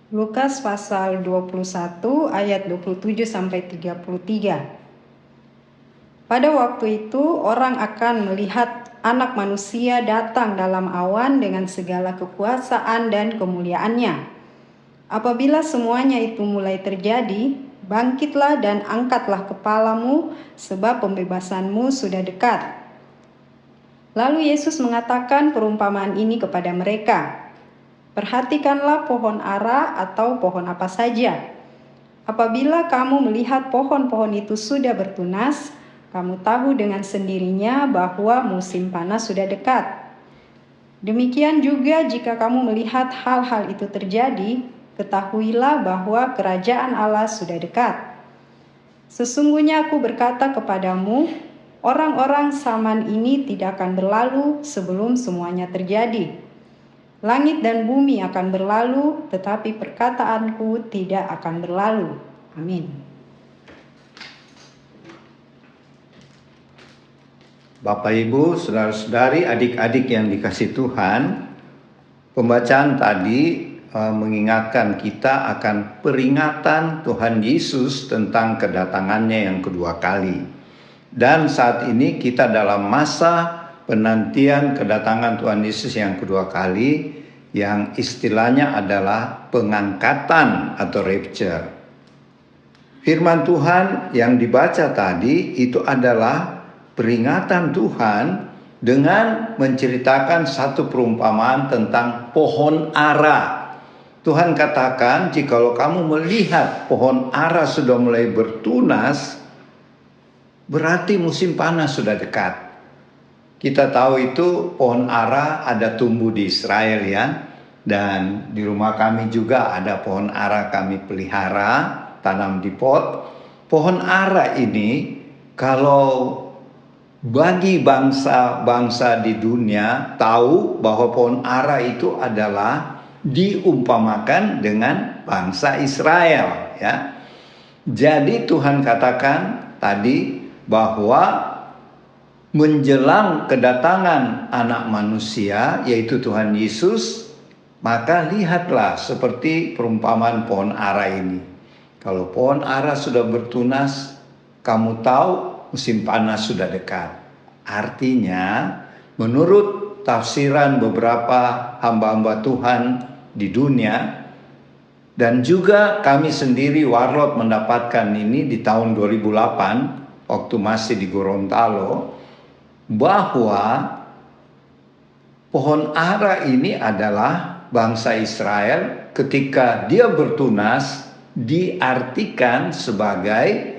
Lukas pasal 21 ayat 27 sampai 33. Pada waktu itu orang akan melihat Anak Manusia datang dalam awan dengan segala kekuasaan dan kemuliaannya. Apabila semuanya itu mulai terjadi, bangkitlah dan angkatlah kepalamu, sebab pembebasanmu sudah dekat. Lalu Yesus mengatakan perumpamaan ini kepada mereka. Perhatikanlah pohon ara atau pohon apa saja. Apabila kamu melihat pohon-pohon itu sudah bertunas, kamu tahu dengan sendirinya bahwa musim panas sudah dekat. Demikian juga jika kamu melihat hal-hal itu terjadi, ketahuilah bahwa kerajaan Allah sudah dekat. Sesungguhnya aku berkata kepadamu, orang-orang zaman ini tidak akan berlalu sebelum semuanya terjadi. Langit dan bumi akan berlalu, tetapi perkataanku tidak akan berlalu. Amin. Bapak, Ibu, saudara-saudari, adik-adik yang dikasih Tuhan, pembacaan tadi mengingatkan kita akan peringatan Tuhan Yesus tentang kedatangannya yang kedua kali. Dan saat ini kita dalam masa penantian kedatangan Tuhan Yesus yang kedua kali, yang istilahnya adalah pengangkatan atau rapture. Firman Tuhan yang dibaca tadi itu adalah peringatan Tuhan dengan menceritakan satu perumpamaan tentang pohon ara. Tuhan katakan, jikalau kamu melihat pohon ara sudah mulai bertunas, berarti musim panas sudah dekat. Kita tahu itu pohon ara ada tumbuh di Israel ya. Dan di rumah kami juga ada pohon ara kami pelihara, tanam di pot. Pohon ara ini kalau bagi bangsa-bangsa di dunia tahu bahwa pohon ara itu adalah diumpamakan dengan bangsa Israel ya. Jadi Tuhan katakan tadi bahwa menjelang kedatangan Anak Manusia yaitu Tuhan Yesus, maka lihatlah seperti perumpamaan pohon ara ini. Kalau pohon ara sudah bertunas, kamu tahu musim panas sudah dekat. Artinya, menurut tafsiran beberapa hamba-hamba Tuhan di dunia, dan juga kami sendiri Warlot mendapatkan ini di tahun 2008, waktu masih di Gorontalo, bahwa pohon ara ini adalah bangsa Israel ketika dia bertunas diartikan sebagai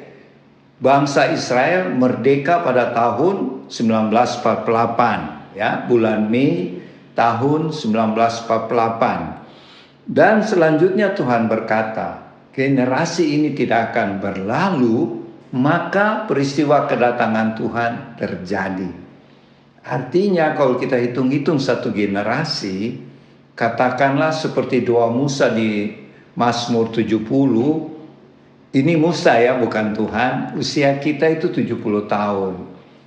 bangsa Israel merdeka pada tahun 1948 ya, bulan Mei tahun 1948. Dan selanjutnya Tuhan berkata, generasi ini tidak akan berlalu, maka peristiwa kedatangan Tuhan terjadi. Artinya kalau kita hitung-hitung satu generasi, katakanlah seperti doa Musa di Mazmur 70, ini Musa ya, bukan Tuhan. Usia kita itu 70 tahun.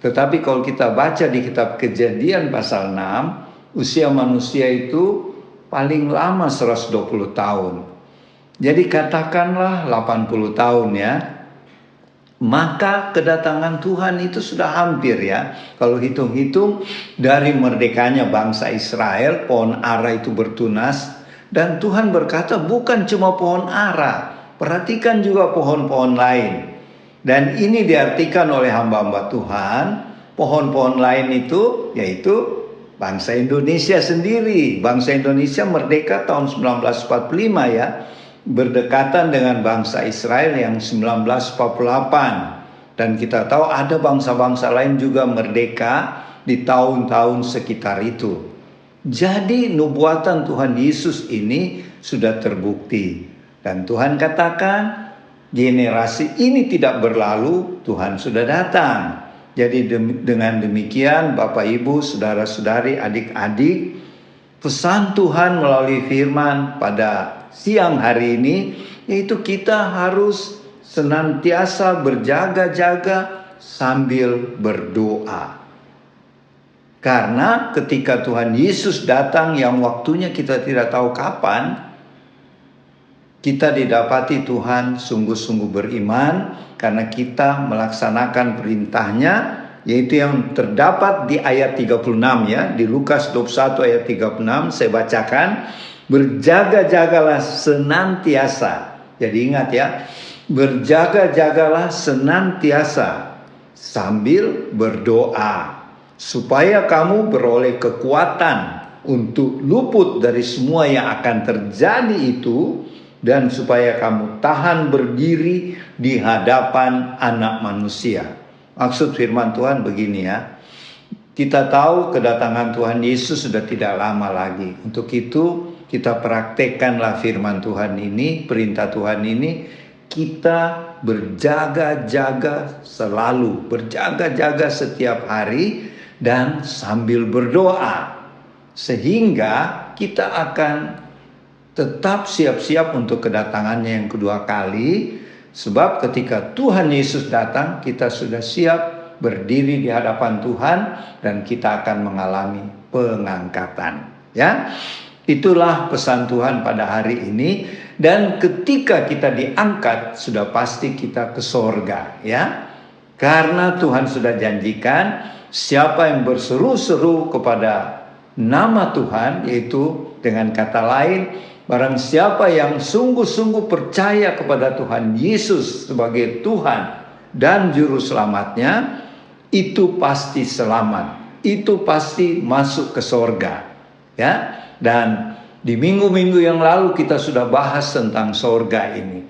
Tetapi kalau kita baca di kitab Kejadian pasal 6, usia manusia itu paling lama 120 tahun. Jadi katakanlah 80 tahun ya. Maka kedatangan Tuhan itu sudah hampir ya. Kalau hitung-hitung dari merdekanya bangsa Israel, pohon ara itu bertunas. Dan Tuhan berkata bukan cuma pohon ara, perhatikan juga pohon-pohon lain. Dan ini diartikan oleh hamba-hamba Tuhan. Pohon-pohon lain itu yaitu bangsa Indonesia sendiri. Bangsa Indonesia merdeka tahun 1945 ya. Berdekatan dengan bangsa Israel yang 1948. Dan kita tahu ada bangsa-bangsa lain juga merdeka di tahun-tahun sekitar itu. Jadi nubuatan Tuhan Yesus ini sudah terbukti. Dan Tuhan katakan generasi ini tidak berlalu, Tuhan sudah datang. Jadi dengan demikian Bapak Ibu, saudara-saudari, adik-adik, pesan Tuhan melalui firman pada siang hari ini, yaitu kita harus senantiasa berjaga-jaga sambil berdoa. Karena ketika Tuhan Yesus datang yang waktunya kita tidak tahu kapan, Kita didapati Tuhan sungguh-sungguh beriman karena kita melaksanakan perintahnya, yaitu yang terdapat di ayat 36 ya, di Lukas 21 ayat 36 saya bacakan, berjaga-jagalah senantiasa. Jadi ingat ya, berjaga-jagalah senantiasa sambil berdoa supaya kamu beroleh kekuatan untuk luput dari semua yang akan terjadi itu, dan supaya kamu tahan berdiri di hadapan Anak Manusia. Maksud firman Tuhan begini ya, kita tahu kedatangan Tuhan Yesus sudah tidak lama lagi. Untuk itu kita praktekkanlah firman Tuhan ini, perintah Tuhan ini. Kita berjaga-jaga selalu, berjaga-jaga setiap hari dan sambil berdoa, sehingga kita akan tetap siap-siap untuk kedatangannya yang kedua kali. Sebab ketika Tuhan Yesus datang, kita sudah siap berdiri di hadapan Tuhan dan kita akan mengalami pengangkatan. Ya, itulah pesan Tuhan pada hari ini. Dan ketika kita diangkat, sudah pasti kita ke sorga, ya. Karena Tuhan sudah janjikan, siapa yang berseru-seru kepada nama Tuhan, yaitu dengan kata lain, barang siapa yang sungguh-sungguh percaya kepada Tuhan Yesus sebagai Tuhan dan Juru Selamatnya, itu pasti selamat, itu pasti masuk ke sorga, ya. Dan di minggu-minggu yang lalu kita sudah bahas tentang sorga ini.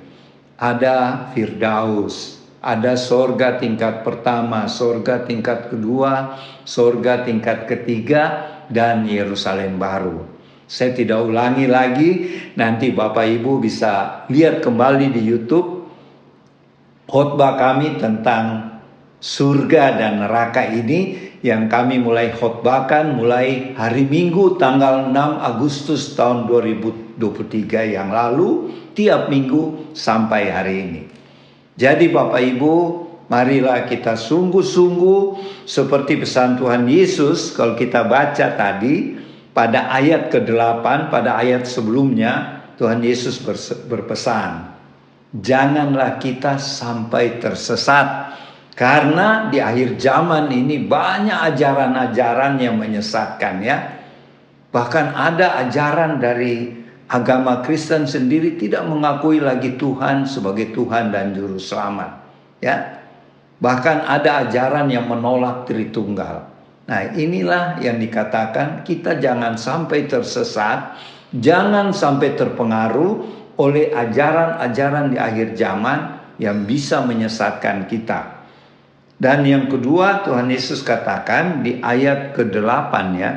Ada Firdaus, ada sorga tingkat pertama, sorga tingkat kedua, sorga tingkat ketiga, dan Yerusalem baru. Saya tidak ulangi lagi, nanti Bapak Ibu bisa lihat kembali di YouTube khotbah kami tentang surga dan neraka ini, yang kami mulai khotbahkan mulai hari Minggu tanggal 6 Agustus tahun 2023 yang lalu, tiap minggu sampai hari ini. Jadi Bapak Ibu, marilah kita sungguh-sungguh seperti pesan Tuhan Yesus. Kalau kita baca tadi pada ayat ke-8, pada ayat sebelumnya, Tuhan Yesus berpesan, janganlah kita sampai tersesat. Karena di akhir zaman ini banyak ajaran-ajaran yang menyesatkan, ya. Bahkan ada ajaran dari agama Kristen sendiri tidak mengakui lagi Tuhan sebagai Tuhan dan Juru Selamat, ya. Bahkan ada ajaran yang menolak Tritunggal. Nah, inilah yang dikatakan kita jangan sampai tersesat, jangan sampai terpengaruh oleh ajaran-ajaran di akhir zaman yang bisa menyesatkan kita. Dan yang kedua, Tuhan Yesus katakan di ayat ke-8 ya.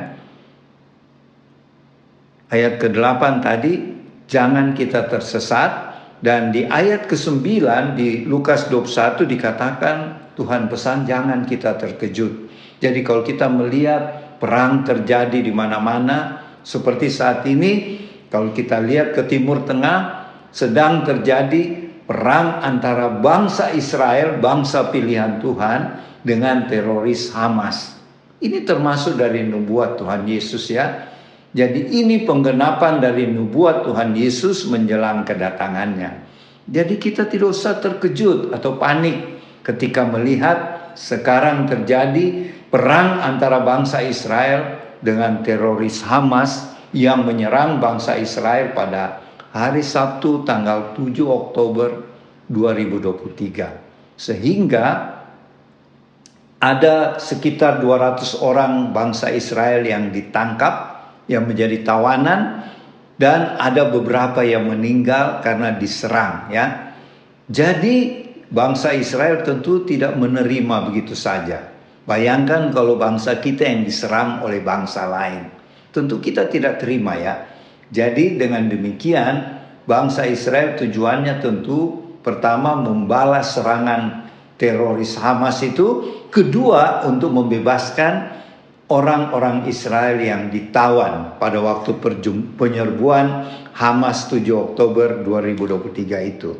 Ayat ke-8 tadi, jangan kita tersesat. Dan di ayat ke-9 di Lukas 21 dikatakan Tuhan pesan jangan kita terkejut. Jadi kalau kita melihat perang terjadi di mana-mana seperti saat ini, kalau kita lihat ke Timur Tengah sedang terjadi perang antara bangsa Israel, bangsa pilihan Tuhan, dengan teroris Hamas. Ini termasuk dari nubuat Tuhan Yesus ya. Jadi ini penggenapan dari nubuat Tuhan Yesus menjelang kedatangannya. Jadi kita tidak usah terkejut atau panik ketika melihat sekarang terjadi perang antara bangsa Israel dengan teroris Hamas yang menyerang bangsa Israel pada hari Sabtu tanggal 7 Oktober 2023. Sehingga ada sekitar 200 orang bangsa Israel yang ditangkap, yang menjadi tawanan, dan ada beberapa yang meninggal karena diserang, ya. Jadi bangsa Israel tentu tidak menerima begitu saja. Bayangkan kalau bangsa kita yang diserang oleh bangsa lain. Tentu kita tidak terima ya. Jadi dengan demikian bangsa Israel tujuannya tentu pertama membalas serangan teroris Hamas itu, kedua untuk membebaskan orang-orang Israel yang ditawan pada waktu penyerbuan Hamas 7 Oktober 2023 itu.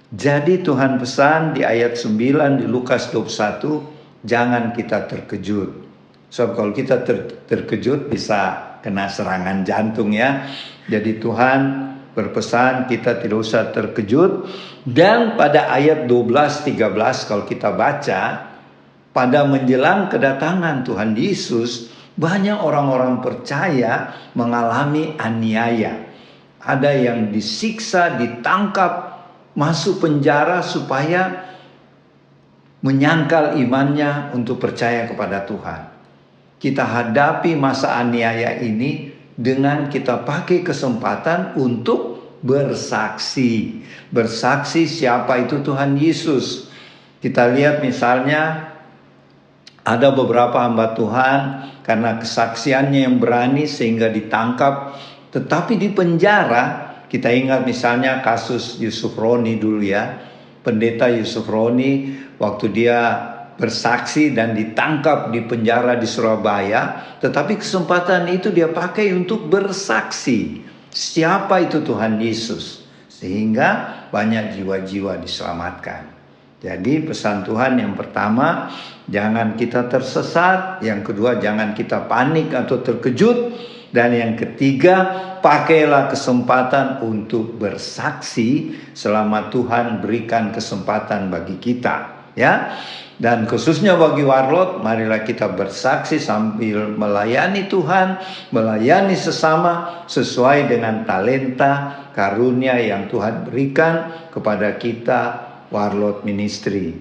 Jadi Tuhan pesan di ayat 9 di Lukas 21, jangan kita terkejut. Sebab kalau kita terkejut bisa kena serangan jantung ya. Jadi Tuhan berpesan kita tidak usah terkejut. Dan pada ayat 12-13 kalau kita baca, pada menjelang kedatangan Tuhan Yesus, banyak orang-orang percaya mengalami aniaya. Ada yang disiksa, ditangkap, masuk penjara supaya menyangkal imannya untuk percaya kepada Tuhan. Kita hadapi masa aniaya ini dengan kita pakai kesempatan untuk bersaksi. Bersaksi siapa itu Tuhan Yesus. Kita lihat misalnya ada beberapa hamba Tuhan karena kesaksiannya yang berani sehingga ditangkap, tetapi di penjara. Kita ingat misalnya kasus Yusuf Roni dulu ya. Pendeta Yusuf Roni waktu dia bersaksi dan ditangkap di penjara di Surabaya, tetapi kesempatan itu dia pakai untuk bersaksi siapa itu Tuhan Yesus, sehingga banyak jiwa-jiwa diselamatkan. Jadi pesan Tuhan yang pertama, jangan kita tersesat. Yang kedua, jangan kita panik atau terkejut. Dan yang ketiga, pakailah kesempatan untuk bersaksi selama Tuhan berikan kesempatan bagi kita, ya. Dan khususnya bagi Warlot, marilah kita bersaksi sambil melayani Tuhan, melayani sesama sesuai dengan talenta karunia yang Tuhan berikan kepada kita Warlot Ministry.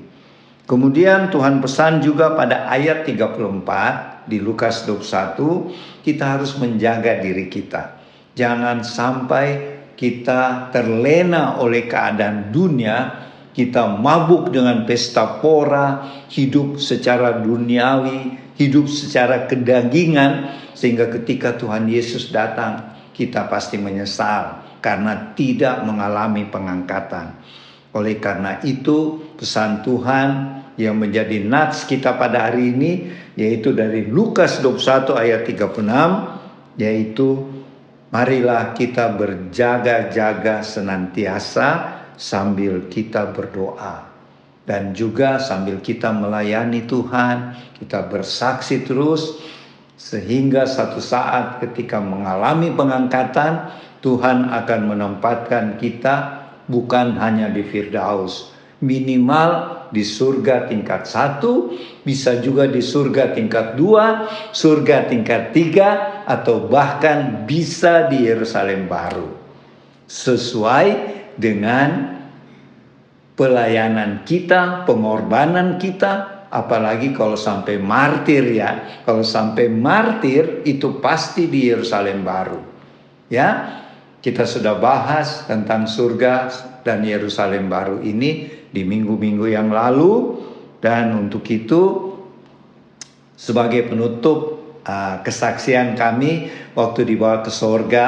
Kemudian Tuhan pesan juga pada ayat 34 di Lukas 21, kita harus menjaga diri kita. Jangan sampai kita terlena oleh keadaan dunia, kita mabuk dengan pesta pora, hidup secara duniawi, hidup secara kedagingan, sehingga ketika Tuhan Yesus datang, kita pasti menyesal karena tidak mengalami pengangkatan. Oleh karena itu, pesan Tuhan yang menjadi nats kita pada hari ini, yaitu dari Lukas 21 ayat 36, yaitu marilah kita berjaga-jaga senantiasa sambil kita berdoa. Dan juga sambil kita melayani Tuhan, kita bersaksi terus, sehingga satu saat ketika mengalami pengangkatan, Tuhan akan menempatkan kita bukan hanya di Firdaus, minimal di surga tingkat 1, bisa juga di surga tingkat 2, surga tingkat 3, atau bahkan bisa di Yerusalem baru. Sesuai dengan pelayanan kita, pengorbanan kita, apalagi kalau sampai martir ya. Kalau sampai martir itu pasti di Yerusalem baru. Ya, kita sudah bahas tentang surga dan Yerusalem baru ini di minggu-minggu yang lalu. Dan untuk itu, sebagai penutup kesaksian kami waktu dibawa ke surga,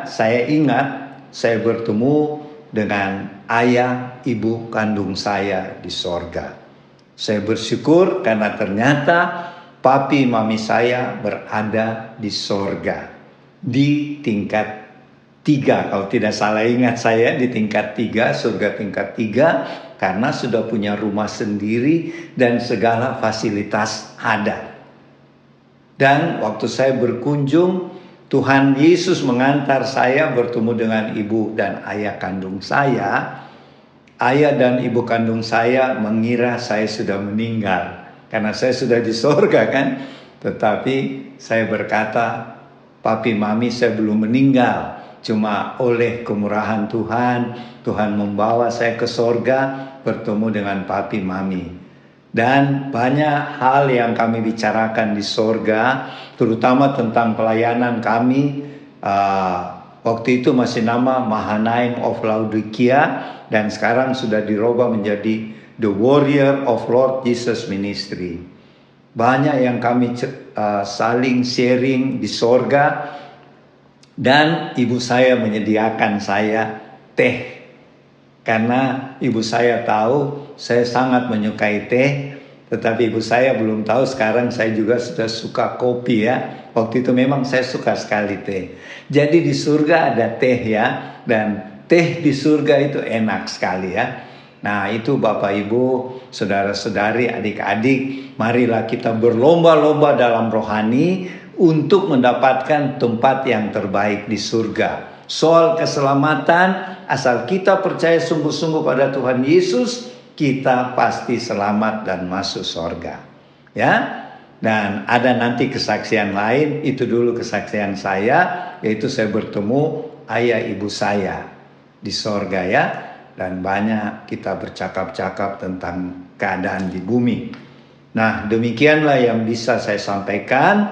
saya ingat saya bertemu dengan ayah ibu kandung saya di surga. Saya bersyukur karena ternyata papi mami saya berada di surga, di tingkat 3, kalau tidak salah ingat saya, di tingkat 3, surga tingkat 3, karena sudah punya rumah sendiri dan segala fasilitas ada. Dan waktu saya berkunjung, Tuhan Yesus mengantar saya bertemu dengan ibu dan ayah kandung saya. Ayah dan ibu kandung saya mengira saya sudah meninggal karena saya sudah di surga kan. Tetapi saya berkata, papi mami saya belum meninggal. Cuma oleh kemurahan Tuhan, Tuhan membawa saya ke surga bertemu dengan papi mami. Dan banyak hal yang kami bicarakan di surga, terutama tentang pelayanan kami. Waktu itu masih nama Mahanaim of Laodikia, dan sekarang sudah dirubah menjadi The Warrior of Lord Jesus Ministry. Banyak yang kami saling sharing di sorga. Dan ibu saya menyediakan saya teh. Karena ibu saya tahu saya sangat menyukai teh. Tetapi ibu saya belum tahu sekarang saya juga sudah suka kopi ya. Waktu itu memang saya suka sekali teh. Jadi di surga ada teh ya. Dan teh di surga itu enak sekali ya. Nah itu Bapak Ibu, saudara-saudari, adik-adik, marilah kita berlomba-lomba dalam rohani untuk mendapatkan tempat yang terbaik di surga. soal keselamatan, asal kita percaya sungguh-sungguh pada Tuhan Yesus, kita pasti selamat dan masuk surga. Ya. Dan ada nanti kesaksian lain, itu dulu kesaksian saya, yaitu saya bertemu ayah ibu saya di surga ya. Dan banyak kita bercakap-cakap tentang keadaan di bumi. Nah, demikianlah yang bisa saya sampaikan.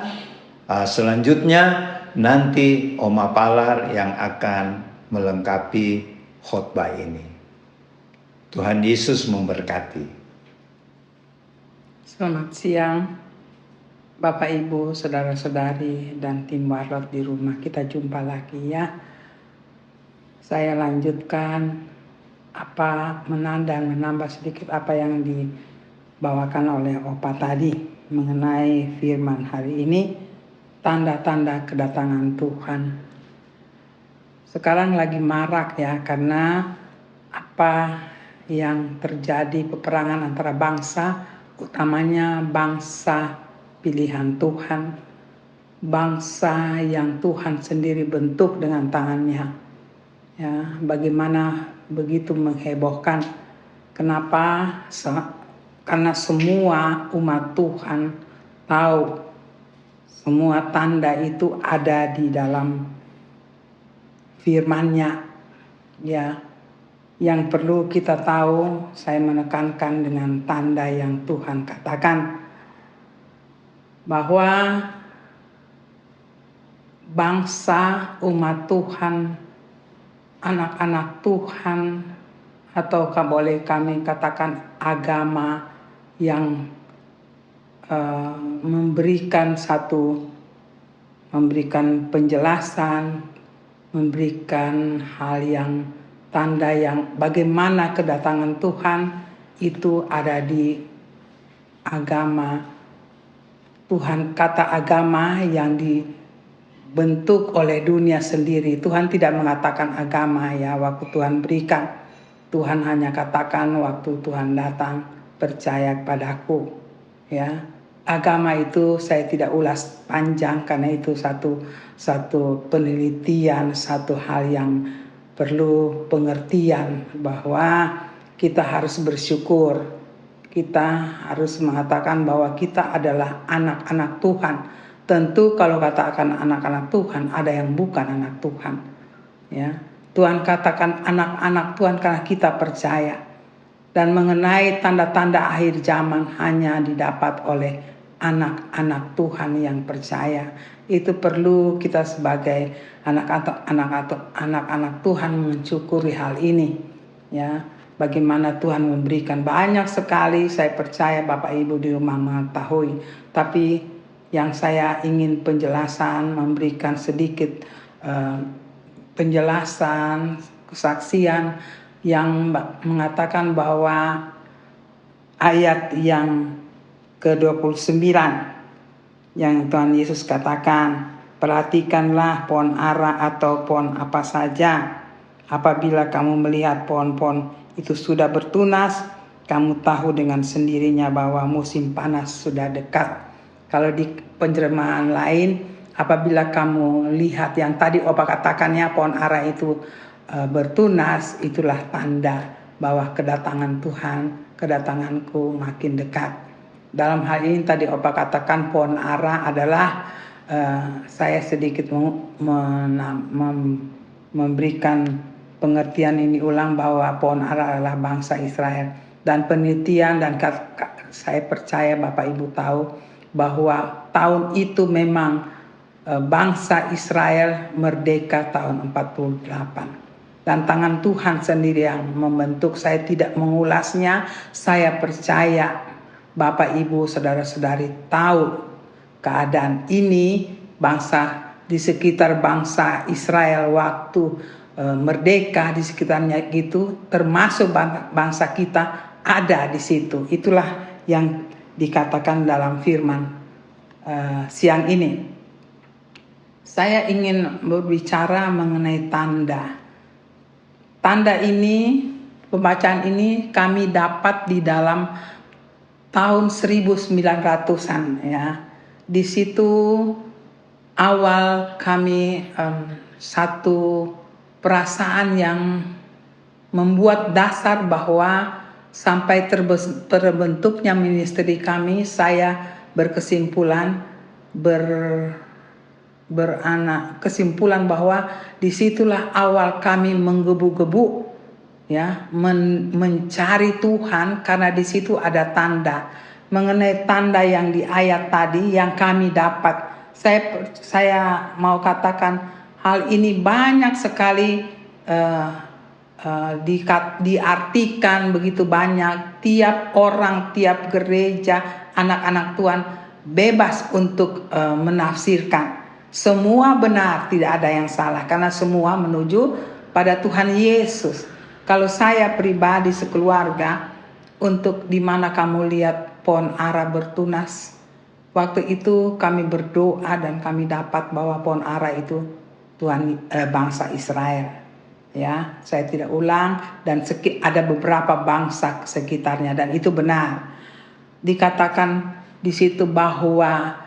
Selanjutnya nanti Oma Palar yang akan melengkapi khotbah ini. Tuhan Yesus memberkati. Selamat siang Bapak Ibu, saudara-saudari dan tim Warlot di rumah. Kita jumpa lagi ya. Saya lanjutkan menambah sedikit apa yang dibawakan oleh Opa tadi mengenai firman hari ini. Tanda-tanda kedatangan Tuhan. Sekarang lagi marak ya, karena apa yang terjadi peperangan antara bangsa, utamanya bangsa pilihan Tuhan, bangsa yang Tuhan sendiri bentuk dengan tangannya. Ya, bagaimana begitu menghebohkan. Kenapa? Karena semua umat Tuhan tahu semua tanda itu ada di dalam firman-Nya. Ya, yang perlu kita tahu, saya menekankan dengan tanda yang Tuhan katakan, bahwa bangsa umat Tuhan, anak-anak Tuhan, atau boleh kami katakan agama yang memberikan penjelasan, memberikan hal yang tanda yang bagaimana kedatangan Tuhan itu ada di agama Tuhan. Kata agama yang dibentuk oleh dunia sendiri. Tuhan tidak mengatakan agama ya waktu Tuhan berikan. Tuhan hanya katakan waktu Tuhan datang, percaya kepadaku ya. Agama itu saya tidak ulas panjang karena itu satu penelitian, satu hal yang perlu pengertian, bahwa kita harus bersyukur. Kita harus mengatakan bahwa kita adalah anak-anak Tuhan. Tentu kalau katakan anak-anak Tuhan, ada yang bukan anak Tuhan. Ya, Tuhan katakan anak-anak Tuhan karena kita percaya. Dan mengenai tanda-tanda akhir zaman hanya didapat oleh anak-anak Tuhan yang percaya. Itu perlu kita sebagai anak-anak Tuhan mensyukuri hal ini. Ya, bagaimana Tuhan memberikan banyak sekali, saya percaya Bapak Ibu di rumah mengetahui. Tapi yang saya ingin penjelasan, memberikan sedikit penjelasan, kesaksian yang mengatakan bahwa ayat yang ke-29 yang Tuhan Yesus katakan, perhatikanlah pohon ara atau pohon apa saja. Apabila kamu melihat pohon-pohon itu sudah bertunas, kamu tahu dengan sendirinya bahwa musim panas sudah dekat. Kalau di penjemahan lain, apabila kamu lihat yang tadi Opa katakannya pohon ara itu bertunas, itulah tanda bahwa kedatangan Tuhan, kedatanganku makin dekat. Dalam hal ini tadi Opa katakan pohon ara adalah saya sedikit memberikan pengertian ini ulang bahwa pohon ara adalah bangsa Israel. Dan penelitian dan saya percaya Bapak Ibu tahu bahwa tahun itu memang bangsa Israel merdeka tahun 48. Dan tangan Tuhan sendiri yang membentuk. Saya tidak mengulasnya, saya percaya Bapak Ibu saudara-saudari tahu keadaan ini, bangsa di sekitar bangsa Israel waktu merdeka di sekitarnya gitu, termasuk bangsa kita ada di situ. Itulah yang dikatakan dalam firman siang ini. Saya ingin berbicara mengenai tanda. Tanda ini, pembacaan ini kami dapat di dalam tahun 1900-an ya. Di situ awal kami satu perasaan yang membuat dasar bahwa sampai terbentuknya ministry kami, saya berkesimpulan kesimpulan bahwa disitulah awal kami menggebu-gebu ya mencari Tuhan, karena di situ ada tanda. Mengenai tanda yang di ayat tadi yang kami dapat, saya mau katakan hal ini banyak sekali diartikan begitu banyak. Tiap orang, tiap gereja, anak-anak Tuhan bebas untuk menafsirkan. Semua benar, tidak ada yang salah, karena semua menuju pada Tuhan Yesus. Kalau saya pribadi sekeluarga, untuk di mana kamu lihat pohon ara bertunas, waktu itu kami berdoa dan kami dapat bahwa pohon ara itu Tuhan, bangsa Israel. Ya, saya tidak ulang, dan ada beberapa bangsa sekitarnya, dan itu benar. Dikatakan di situ bahwa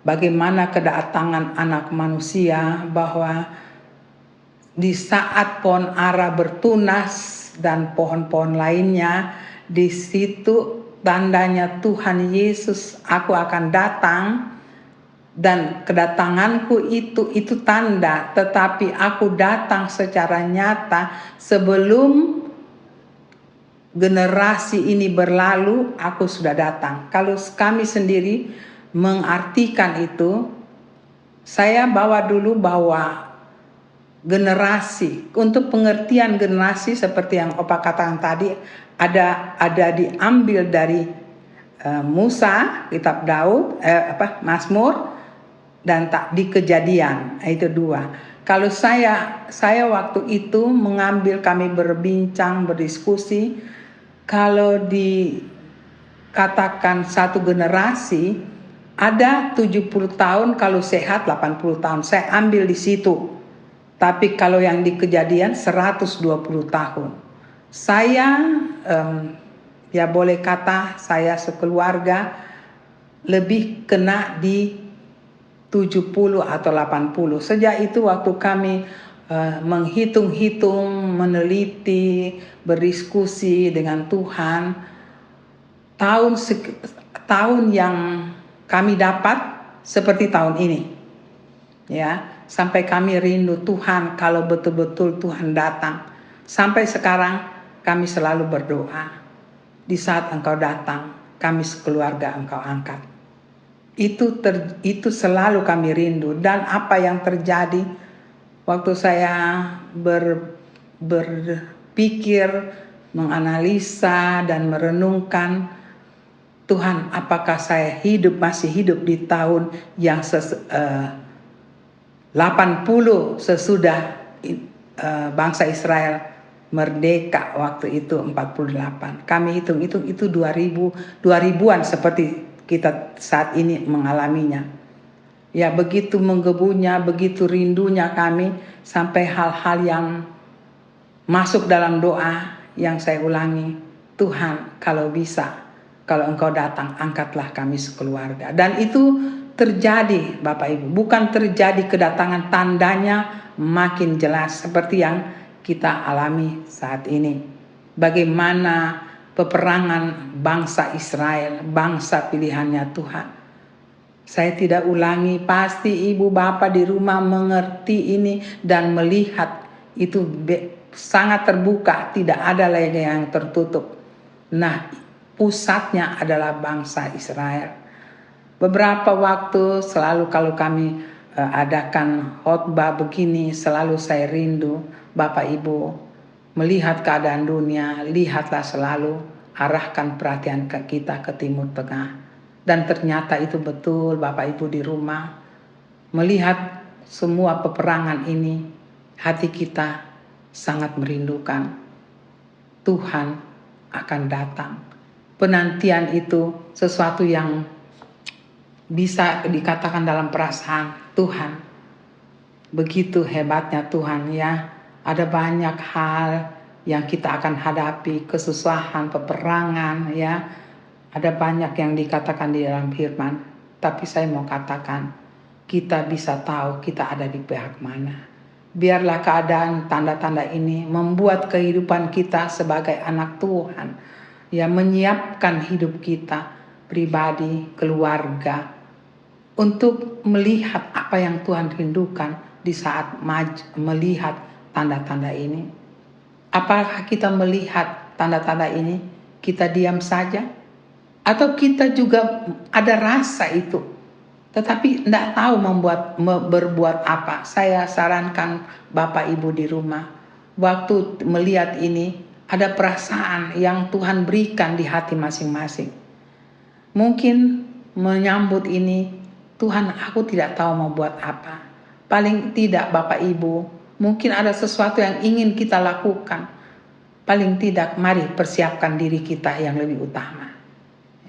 bagaimana kedatangan anak manusia, bahwa di saat pohon ara bertunas dan pohon-pohon lainnya, di situ tandanya Tuhan Yesus, aku akan datang. Dan kedatanganku itu tanda, tetapi aku datang secara nyata sebelum generasi ini berlalu, aku sudah datang. Kalau kami sendiri mengartikan itu, saya bawa dulu bahwa generasi, untuk pengertian generasi seperti yang Opa katakan tadi, ada diambil dari Musa, kitab Daud, Mazmur, dan tak di Kejadian. Itu dua. Kalau saya waktu itu mengambil, kami berbincang, berdiskusi, kalau dikatakan satu generasi ada 70 tahun, kalau sehat 80 tahun. Saya ambil di situ. Tapi kalau yang di Kejadian 120 tahun. Saya ya boleh kata saya sekeluarga lebih kena di 70 atau 80. Sejak itu waktu kami menghitung-hitung, meneliti, berdiskusi dengan Tuhan, tahun yang kami dapat seperti tahun ini. Ya, sampai kami rindu Tuhan, kalau betul-betul Tuhan datang. Sampai sekarang kami selalu berdoa, di saat Engkau datang, kami sekeluarga Engkau angkat. Itu selalu kami rindu. Dan apa yang terjadi waktu saya berpikir, menganalisa dan merenungkan, Tuhan, apakah saya masih hidup di tahun yang 80 sesudah bangsa Israel merdeka, waktu itu 48. Kami hitung-hitung itu 2000-an seperti kita saat ini mengalaminya. Ya, begitu menggebunya, begitu rindunya kami, sampai hal-hal yang masuk dalam doa yang saya ulangi, Tuhan, kalau bisa, kalau Engkau datang, angkatlah kami sekeluarga. Dan itu terjadi, Bapak Ibu. Bukan terjadi kedatangan, tandanya makin jelas seperti yang kita alami saat ini. Bagaimana peperangan bangsa Israel, bangsa pilihannya Tuhan. Saya tidak ulangi, pasti ibu bapak di rumah mengerti ini dan melihat itu sangat terbuka, tidak ada lagi yang tertutup. Nah, pusatnya adalah bangsa Israel. Beberapa waktu selalu kalau kami adakan khotbah begini, selalu saya rindu, Bapak Ibu, melihat keadaan dunia, lihatlah selalu, arahkan perhatian kita ke Timur Tengah. Dan ternyata itu betul, Bapak Ibu di rumah, melihat semua peperangan ini, hati kita sangat merindukan Tuhan akan datang. Penantian itu sesuatu yang bisa dikatakan dalam perasaan Tuhan. Begitu hebatnya Tuhan, ya. Ada banyak hal yang kita akan hadapi, kesusahan, peperangan, ya. Ada banyak yang dikatakan di dalam firman. Tapi saya mau katakan, kita bisa tahu kita ada di pihak mana. Biarlah keadaan tanda-tanda ini membuat kehidupan kita sebagai anak Tuhan, ya, menyiapkan hidup kita pribadi, keluarga, untuk melihat apa yang Tuhan rindukan di saat melihat tanda-tanda ini. Apakah kita melihat tanda-tanda ini, kita diam saja? Atau kita juga ada rasa itu, tetapi tidak tahu berbuat apa? Saya sarankan Bapak Ibu di rumah, waktu melihat ini, ada perasaan yang Tuhan berikan di hati masing-masing. Mungkin menyambut ini, Tuhan, aku tidak tahu mau buat apa. Paling tidak Bapak Ibu, mungkin ada sesuatu yang ingin kita lakukan. Paling tidak mari persiapkan diri kita yang lebih utama.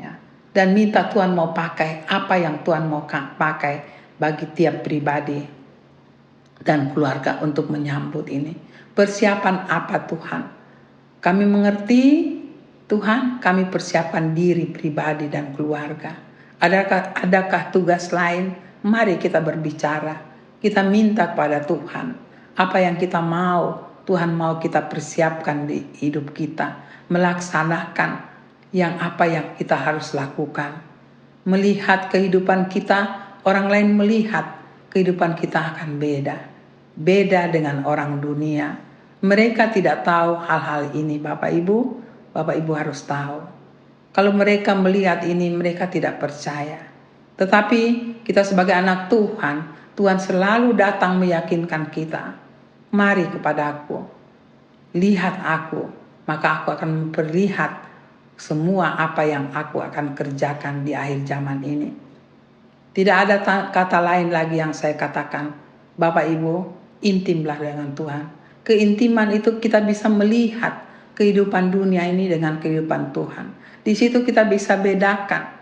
Ya. Dan minta Tuhan mau pakai apa yang Tuhan mau pakai bagi tiap pribadi dan keluarga untuk menyambut ini. Persiapan apa Tuhan? Kami mengerti Tuhan, kami persiapkan diri pribadi dan keluarga. Adakah tugas lain? Mari kita berbicara. Kita minta kepada Tuhan. Apa yang kita mau, Tuhan mau kita persiapkan di hidup kita. Melaksanakan apa yang kita harus lakukan. Melihat kehidupan kita, orang lain melihat kehidupan kita akan beda. Beda dengan orang dunia. Mereka tidak tahu hal-hal ini, Bapak Ibu. Bapak Ibu harus tahu. Kalau mereka melihat ini, mereka tidak percaya. Tetapi kita sebagai anak Tuhan, Tuhan selalu datang meyakinkan kita. Mari kepadaku, lihat aku, maka aku akan memperlihat semua apa yang aku akan kerjakan di akhir zaman ini. Tidak ada kata lain lagi yang saya katakan. Bapak Ibu, intimlah dengan Tuhan. Keintiman itu kita bisa melihat kehidupan dunia ini dengan kehidupan Tuhan. Di situ kita bisa bedakan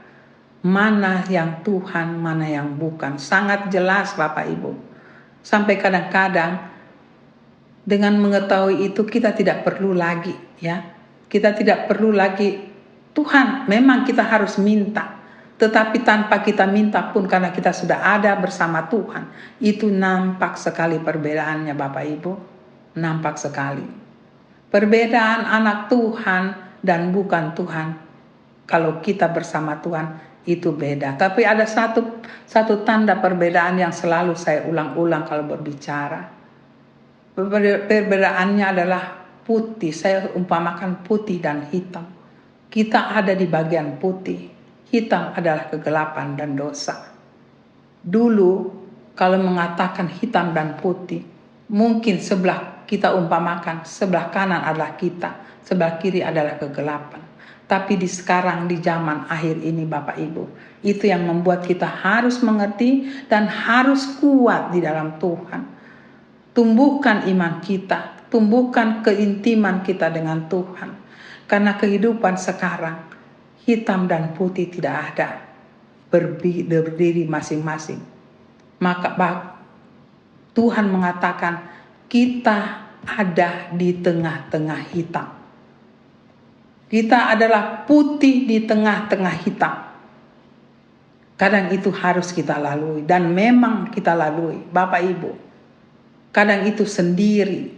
mana yang Tuhan, mana yang bukan. Sangat jelas Bapak Ibu. Sampai kadang-kadang dengan mengetahui itu kita tidak perlu lagi, ya. Kita tidak perlu lagi, Tuhan memang kita harus minta. Tetapi tanpa kita minta pun karena kita sudah ada bersama Tuhan. Itu nampak sekali perbedaannya Bapak Ibu. Nampak sekali. Perbedaan anak Tuhan dan bukan Tuhan. Kalau kita bersama Tuhan itu beda. Tapi ada satu tanda perbedaan yang selalu saya ulang-ulang kalau berbicara. Perbedaannya adalah putih. Saya umpamakan putih dan hitam. Kita ada di bagian putih. Hitam adalah kegelapan dan dosa. Dulu kalau mengatakan hitam dan putih, mungkin kita umpamakan sebelah kanan adalah kita, sebelah kiri adalah kegelapan. Tapi di sekarang, di zaman akhir ini Bapak Ibu, itu yang membuat kita harus mengerti dan harus kuat di dalam Tuhan. Tumbuhkan iman kita, tumbuhkan keintiman kita dengan Tuhan. Karena kehidupan sekarang, hitam dan putih tidak ada, berdiri masing-masing. Maka Tuhan mengatakan kita ada di tengah-tengah hitam. Kita adalah putih di tengah-tengah hitam. Kadang itu harus kita lalui dan memang kita lalui, Bapak Ibu. Kadang itu sendiri.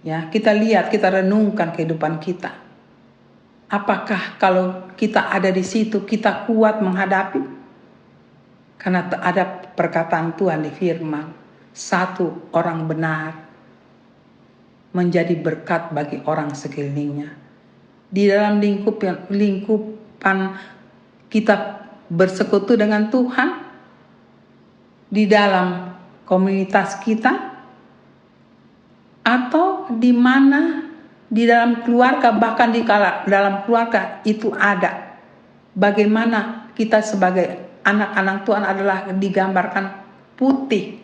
Ya, kita lihat, kita renungkan kehidupan kita. Apakah kalau kita ada di situ kita kuat menghadapi? Karena ada perkataan Tuhan di firman, satu orang benar menjadi berkat bagi orang sekelilingnya. Di dalam lingkupan kita bersekutu dengan Tuhan, di dalam komunitas kita, atau di mana di dalam keluarga, bahkan di dalam keluarga itu ada. Bagaimana kita sebagai anak-anak Tuhan adalah digambarkan putih.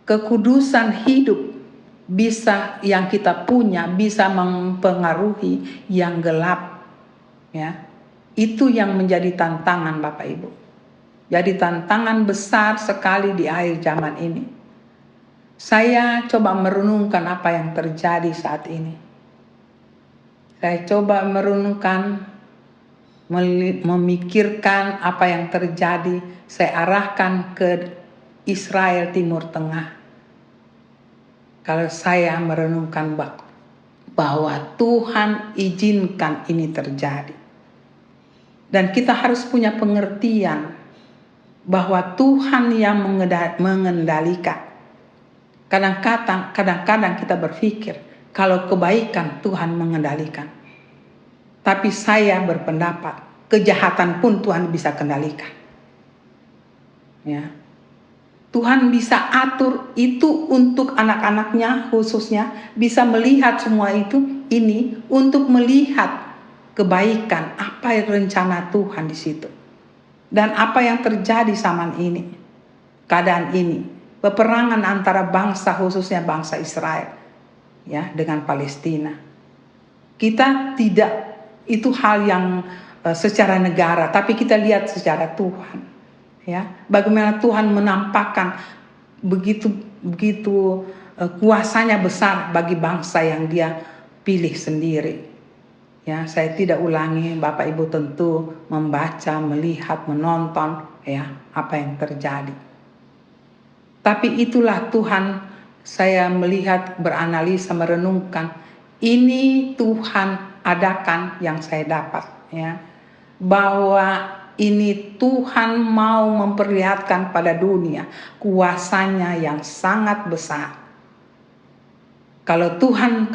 Kekudusan hidup bisa yang kita punya bisa mempengaruhi yang gelap, ya. Itu yang menjadi tantangan Bapak Ibu. Jadi tantangan besar sekali di akhir zaman ini. Saya coba merenungkan apa yang terjadi saat ini. Saya coba merenungkan, memikirkan apa yang terjadi. Saya arahkan ke Israel Timur Tengah. kalau saya merenungkan bahwa Tuhan izinkan ini terjadi. Dan kita harus punya pengertian bahwa Tuhan yang mengendalikan. Kadang-kadang kita berpikir kalau kebaikan Tuhan mengendalikan. Tapi saya berpendapat kejahatan pun Tuhan bisa kendalikan. Ya. Tuhan bisa atur itu untuk anak-anaknya, khususnya bisa melihat semua ini untuk melihat kebaikan, apa yang rencana Tuhan di situ. Dan apa yang terjadi zaman ini, keadaan ini, peperangan antara bangsa, khususnya bangsa Israel ya dengan Palestina. Kita tidak itu hal yang secara negara, tapi kita lihat secara Tuhan. Ya, bagaimana Tuhan menampakkan begitu kuasanya besar bagi bangsa yang Dia pilih sendiri. Ya, saya tidak ulangi, Bapak Ibu tentu membaca, melihat, menonton ya apa yang terjadi. Tapi itulah Tuhan, saya melihat, beranalisa, merenungkan, ini Tuhan adakan yang saya dapat ya. Bahwa ini Tuhan mau memperlihatkan pada dunia kuasanya yang sangat besar. Kalau Tuhan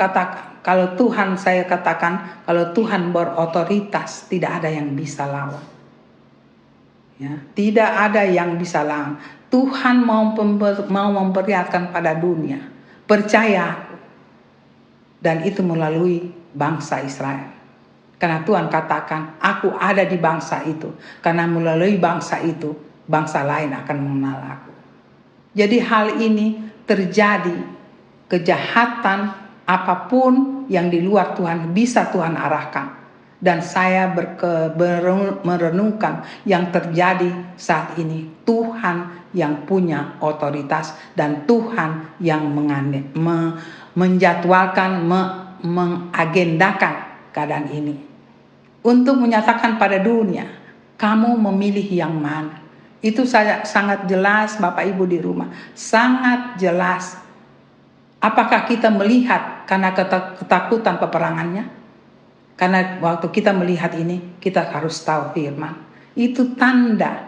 saya katakan, kalau Tuhan berotoritas, tidak ada yang bisa lawan. Ya, tidak ada yang bisa lawan. Tuhan mau memperlihatkan pada dunia, percaya, dan itu melalui bangsa Israel. Karena Tuhan katakan, aku ada di bangsa itu. Karena melalui bangsa itu, bangsa lain akan mengenal aku. Jadi hal ini terjadi. Kejahatan apapun yang di luar Tuhan bisa Tuhan arahkan. Dan saya merenungkan yang terjadi saat ini. Tuhan yang punya otoritas dan Tuhan yang menjadwalkan, mengagendakan keadaan ini. Untuk menyatakan pada dunia, kamu memilih yang mana. Itu sangat jelas Bapak Ibu di rumah. Sangat jelas. Apakah kita melihat karena ketakutan peperangannya? Karena waktu kita melihat ini, kita harus tahu firman. Itu tanda.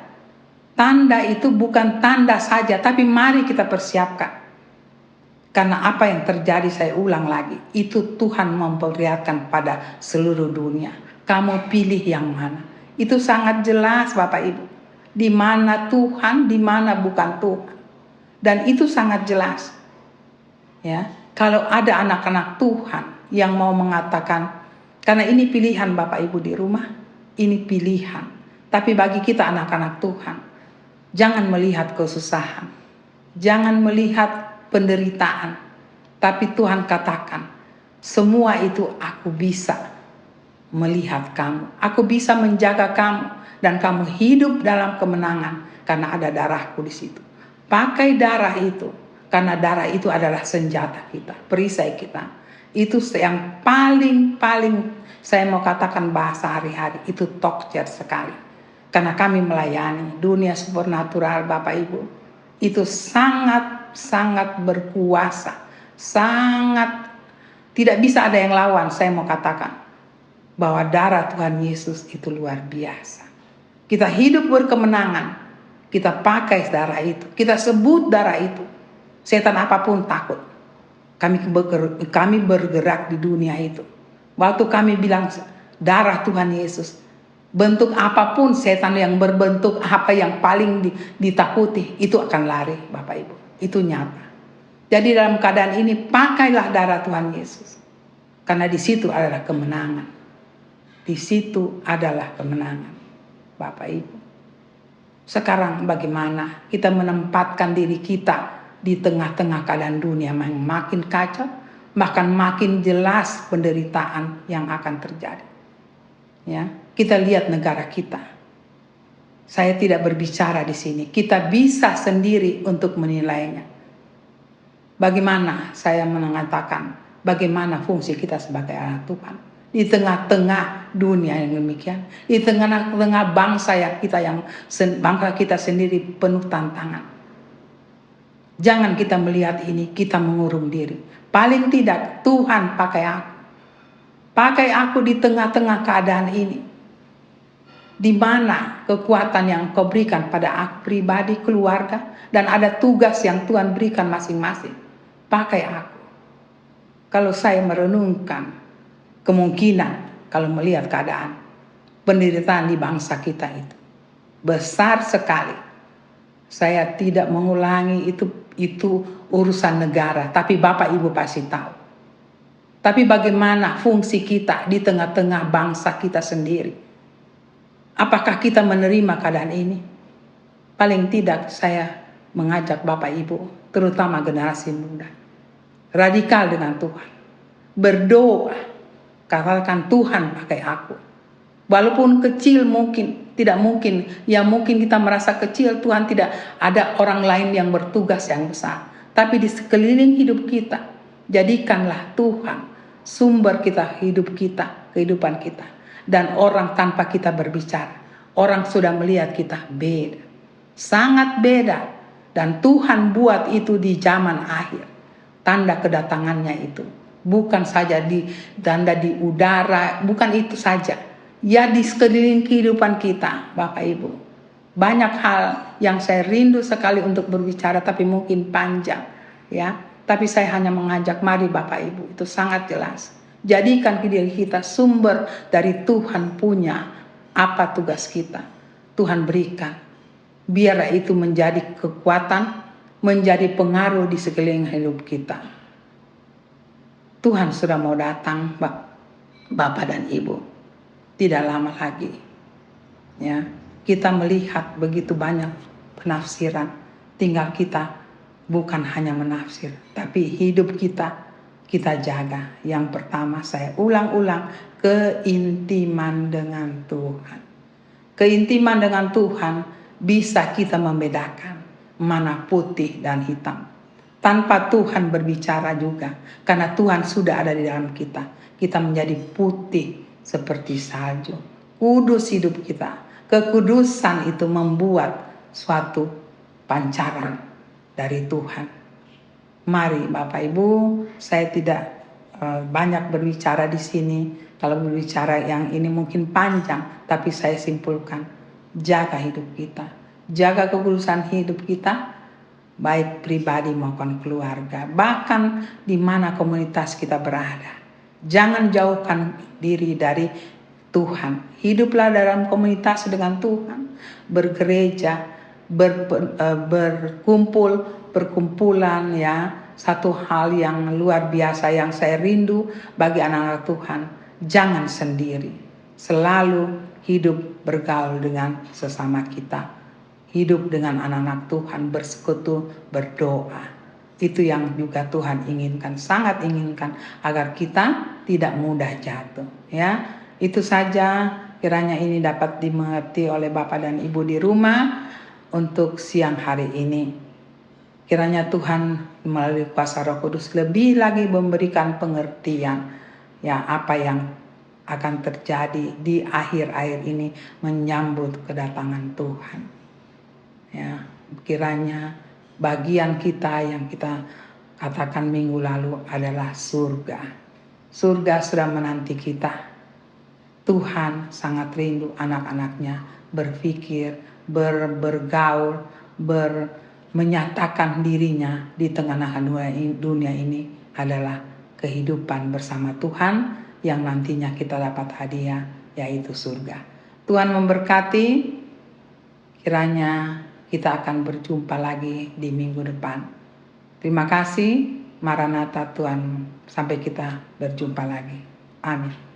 Tanda itu bukan tanda saja, tapi mari kita persiapkan. Karena apa yang terjadi, saya ulang lagi, itu Tuhan memperlihatkan pada seluruh dunia. Kamu pilih yang mana? Itu sangat jelas Bapak Ibu. Di mana Tuhan, di mana bukan Tuhan. Dan itu sangat jelas. Ya, kalau ada anak-anak Tuhan yang mau mengatakan, karena ini pilihan Bapak Ibu di rumah, ini pilihan. Tapi bagi kita anak-anak Tuhan, jangan melihat kesusahan, jangan melihat penderitaan, tapi Tuhan katakan, semua itu aku bisa melihat kamu, aku bisa menjaga kamu, dan kamu hidup dalam kemenangan karena ada darahku di situ. Pakai darah itu. Karena darah itu adalah senjata kita, perisai kita. Itu yang paling saya mau katakan bahasa hari-hari, itu tokcer sekali. Karena kami melayani dunia supernatural Bapak Ibu. Itu sangat berkuasa. Sangat tidak bisa ada yang lawan, saya mau katakan. Bahwa darah Tuhan Yesus itu luar biasa. Kita hidup berkemenangan. Kita pakai darah itu. Kita sebut darah itu. Setan apapun takut. Kami bergerak di dunia itu. Waktu kami bilang darah Tuhan Yesus, bentuk apapun setan yang berbentuk apa yang paling ditakuti, itu akan lari Bapak Ibu. Itu nyata. Jadi dalam keadaan ini pakailah darah Tuhan Yesus. Karena di situ adalah kemenangan. Di situ adalah kemenangan Bapak Ibu. Sekarang bagaimana kita menempatkan diri kita di tengah-tengah keadaan dunia yang makin kacau, bahkan makin jelas penderitaan yang akan terjadi. Ya, kita lihat negara kita. Saya tidak berbicara di sini. Kita bisa sendiri untuk menilainya. Bagaimana saya mengatakan, bagaimana fungsi kita sebagai anak Tuhan di tengah-tengah dunia yang demikian, di tengah-tengah bangsa kita sendiri penuh tantangan. Jangan kita melihat ini, kita mengurung diri. Paling tidak Tuhan pakai aku. Pakai aku di tengah-tengah keadaan ini. Di mana kekuatan yang Kau berikan pada aku pribadi, keluarga, dan ada tugas yang Tuhan berikan masing-masing. Pakai aku. Kalau saya merenungkan kemungkinan, kalau melihat keadaan penderitaan di bangsa kita itu besar sekali. Saya tidak mengulangi itu urusan negara, tapi Bapak Ibu pasti tahu. Tapi bagaimana fungsi kita di tengah-tengah bangsa kita sendiri? Apakah kita menerima keadaan ini? Paling tidak saya mengajak Bapak Ibu, terutama generasi muda, radikal dengan Tuhan. Berdoa, katakan Tuhan pakai aku. Walaupun kecil mungkin, tidak mungkin. Ya mungkin kita merasa kecil, Tuhan tidak ada orang lain yang bertugas yang besar. Tapi di sekeliling hidup kita, jadikanlah Tuhan sumber kita, hidup kita, kehidupan kita. Dan orang tanpa kita berbicara, orang sudah melihat kita beda. Sangat beda. Dan Tuhan buat itu di zaman akhir. Tanda kedatangannya itu. Bukan saja di tanda di udara, bukan itu saja. Ya di sekeliling kehidupan kita, Bapak Ibu. Banyak hal yang saya rindu sekali untuk berbicara, tapi mungkin panjang. Ya, tapi saya hanya mengajak, mari Bapak Ibu, itu sangat jelas. Jadikan diri kita sumber dari Tuhan punya apa tugas kita. Tuhan berikan. Biar itu menjadi kekuatan, menjadi pengaruh di sekeliling hidup kita. Tuhan sudah mau datang, Bapak dan Ibu. Tidak lama lagi. Ya, kita melihat begitu banyak penafsiran. Tinggal kita bukan hanya menafsir, tapi hidup kita jaga. Yang pertama saya ulang-ulang, keintiman dengan Tuhan. Keintiman dengan Tuhan bisa kita membedakan mana putih dan hitam. Tanpa Tuhan berbicara juga, karena Tuhan sudah ada di dalam kita. Kita menjadi putih seperti salju. Kudus hidup kita. Kekudusan itu membuat suatu pancaran dari Tuhan. Mari Bapak Ibu, saya tidak banyak berbicara di sini. Kalau berbicara yang ini mungkin panjang, tapi saya simpulkan, jaga hidup kita, jaga kekudusan hidup kita, baik pribadi maupun keluarga, bahkan di mana komunitas kita berada. Jangan jauhkan diri dari Tuhan. Hiduplah dalam komunitas dengan Tuhan, bergereja, perkumpulan ya. Satu hal yang luar biasa yang saya rindu bagi anak-anak Tuhan, jangan sendiri. Selalu hidup bergaul dengan sesama kita. Hidup dengan anak-anak Tuhan, bersekutu, berdoa. Itu yang juga Tuhan inginkan, sangat inginkan, agar kita tidak mudah jatuh. Ya, itu saja kiranya ini dapat dimengerti oleh Bapak dan Ibu di rumah untuk siang hari ini. Kiranya Tuhan melalui kuasa Roh Kudus lebih lagi memberikan pengertian ya apa yang akan terjadi di akhir-akhir ini menyambut kedatangan Tuhan. Ya, kiranya bagian kita yang kita katakan minggu lalu adalah surga. Surga sudah menanti kita. Tuhan sangat rindu anak-anaknya berpikir, bergaul, menyatakan dirinya di tengah-tengah dunia ini adalah kehidupan bersama Tuhan yang nantinya kita dapat hadiah, yaitu surga. Tuhan memberkati, kiranya kita akan berjumpa lagi di minggu depan. Terima kasih, Maranatha Tuhan, sampai kita berjumpa lagi. Amin.